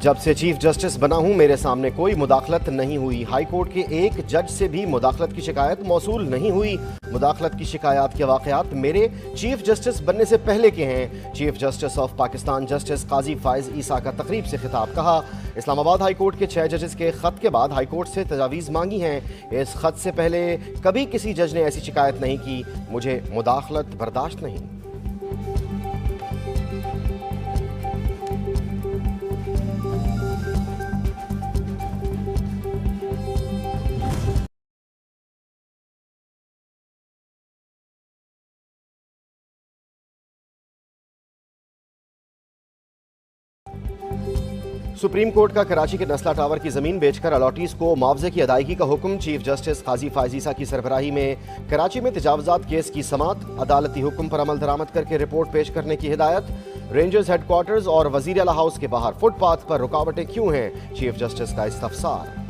जब से chief justice बना हूं मेरे सामने कोई मुदाखलत नहीं हुई। हाई कोर्ट के एक जज से भी मुदाखलत की शिकायत मौसूल नहीं हुई। मुदाखलत की शिकायत के वाकयात मेरे चीफ जस्टिस बनने से पहले के हैं। Chief justice of Pakistan justice Qazi Faez Isa का तकरीब से खिताब। कहा, इस्लामाबाद हाई कोर्ट के 6 जजेस के खत के बाद हाई कोर्ट से तजावीज़ मांगी हैं। इस खत से पहले कभी किसी जज ने ऐसी शिकायत नहीं की। मुझे मुदाखलत बर्दाश्त नहीं। सुप्रीम कोर्ट का कराची के नस्ला टावर की जमीन बेचकर अलॉटीज को मुआवजे की अदायगी का हुक्म। चीफ जस्टिस काजी फाइज ईसा की सरबराही में कराची में तजावुजात केस की समात। अदालती हुक्म पर अमल दरामद करके रिपोर्ट पेश करने की हिदायत। रेंजर्स हेडक्वार्टर्स और वजीर आला हाउस के बाहर फुटपाथ पर रुकावटें क्यों हैं? चीफ जस्टिस का इस्तफसार।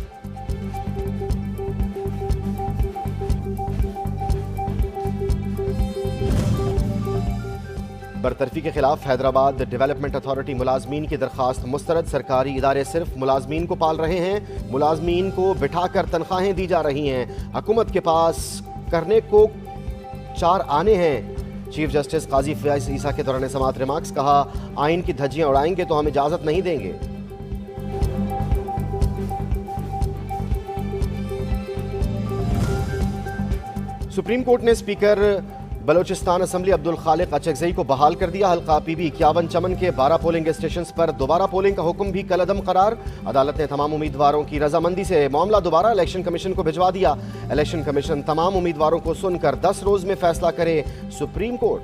बरतरफी के खिलाफ हैदराबाद डेवलपमेंट अथॉरिटी मुलाजमीन की दरखास्त मुस्तरद। सरकारी इदारे सिर्फ मुलाजमीन को पाल रहे हैं। मुलाजमीन को बिठाकर तनख्वाहें दी जा रही हैं। हुकूमत के पास करने को 4 आने हैं। चीफ जस्टिस काजी फाइज ईसा के दौरान समात रिमार्क्स। कहा, आइन की धज्जियां उड़ाएंगे तो हम इजाजत नहीं देंगे। सुप्रीम कोर्ट ने स्पीकर बलोचिस्तान असम्बली अब्दुल खालिक अचकजई को बहाल कर दिया। हल्का पीबी 51 चमन के 12 पोलिंग स्टेशंस पर दोबारा पोलिंग का हुक्म भी कलअदम करार। अदालत ने तमाम उम्मीदवारों की रजामंदी से मामला दोबारा इलेक्शन कमीशन को भिजवा दिया। इलेक्शन कमीशन तमाम उम्मीदवारों को सुनकर 10 रोज में फैसला करे। सुप्रीम कोर्ट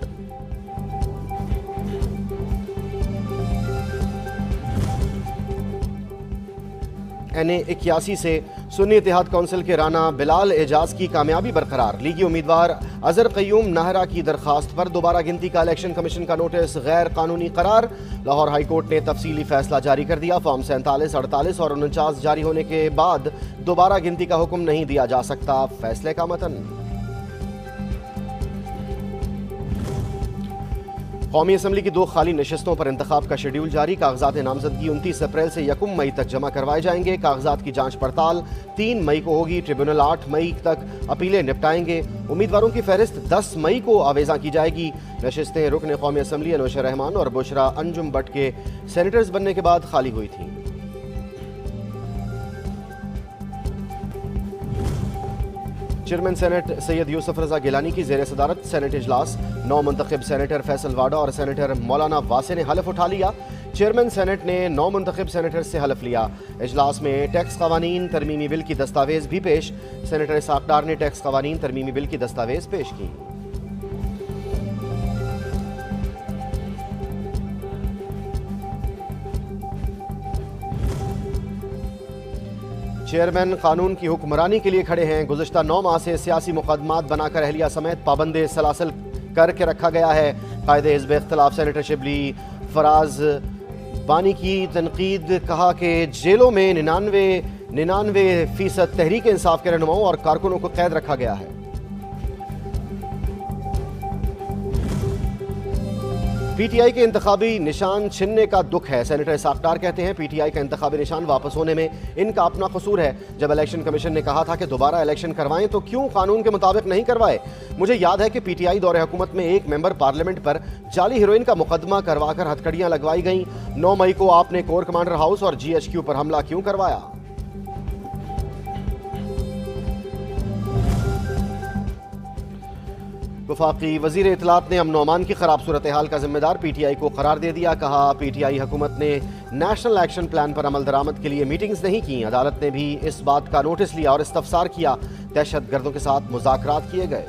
NA 81 से सुन्नी इत्तेहाद काउंसिल के राना बिलाल एजाज की कामयाबी बरकरार। लीगी उम्मीदवार अजहर कयूम नाहरा की दरखास्त पर दोबारा गिनती का इलेक्शन कमीशन का नोटिस गैर कानूनी करार। लाहौर हाई कोर्ट ने तफसीली फैसला जारी कर दिया। फॉर्म 47, 48 और 49 जारी होने के बाद दोबारा गिनती का हुक्म नहीं दिया जा सकता। फैसले का मतन। कौमी असम्बली की 2 खाली नशिस्तों पर इंतखाब का शेड्यूल जारी। कागजात नामजदगी 29 अप्रैल से 1 मई तक जमा करवाए जाएंगे। कागजात की जांच पड़ताल 3 मई को होगी। ट्रिब्यूनल 8 मई तक अपीलें निपटाएंगे। उम्मीदवारों की फहरिस्त 10 मई को आवेजा की जाएगी। नशिस्तें रुकन कौमी असम्बली अनुशा रहमान और बुशरा अंजुम बट के सेनेटर्स बनने के बाद खाली हुई थी। चेयरमैन सेनेट सैयद यूसुफ रजा गिलानी की जेर सदारत सेनेट इजलास। 9 मुंतखब सेनेटर फैसल वाडा और सेनेटर मौलाना वासे ने हलफ उठा लिया। चेयरमैन सेनेट ने 9 मुंतखब सेनेटर से हलफ लिया। इजलास में टैक्स कवानीन तरमीमी बिल की दस्तावेज भी पेश। सेनेटर इसाक डार ने टैक्स कवानीन तरमीमी बिल की दस्तावेज पेश की। चेयरमैन कानून की हुक्मरानी के लिए खड़े हैं। गुज़िश्ता 9 माह से सियासी मुकदमात बनाकर अहलिया समेत पाबंद सलासल करके रखा गया है। कायदे हिज़्ब इख्तिलाफ सेनेटर शिबली फराज बानी की तनकीद। कहा कि जेलों में 99% तहरीक इंसाफ के रहनुमाओं और कारकुनों को कैद रखा गया है। PTI के इंतखाबी निशान छिनने का दुख है। सेनेटर इसाक डार कहते हैं, PTI का इंतखाबी निशान वापस होने में इनका अपना कसूर है। जब इलेक्शन कमीशन ने कहा था कि दोबारा इलेक्शन करवाएं तो क्यों कानून के मुताबिक नहीं करवाए? मुझे याद है कि PTI दौरे हुकूमत में एक मेंबर पार्लियामेंट पर जाली हीरोइन का मुकदमा करवाकर हथकड़ियां लगवाई गईं। 9 मई को आपने कोर कमांडर हाउस और GHQ पर हमला क्यों करवाया? वफाकी वजीर इत्तलात ने अमन अमान की खराब सूरत हाल का जिम्मेदार PTI को करार दे दिया। कहा, PTI हुकूमत ने नेशनल एक्शन प्लान पर अमल दरामद के लिए मीटिंग्स नहीं की। अदालत ने भी इस बात का नोटिस लिया और इस्तफसार किया। दहशत गर्दों के साथ मुज़ाकरात किए गए।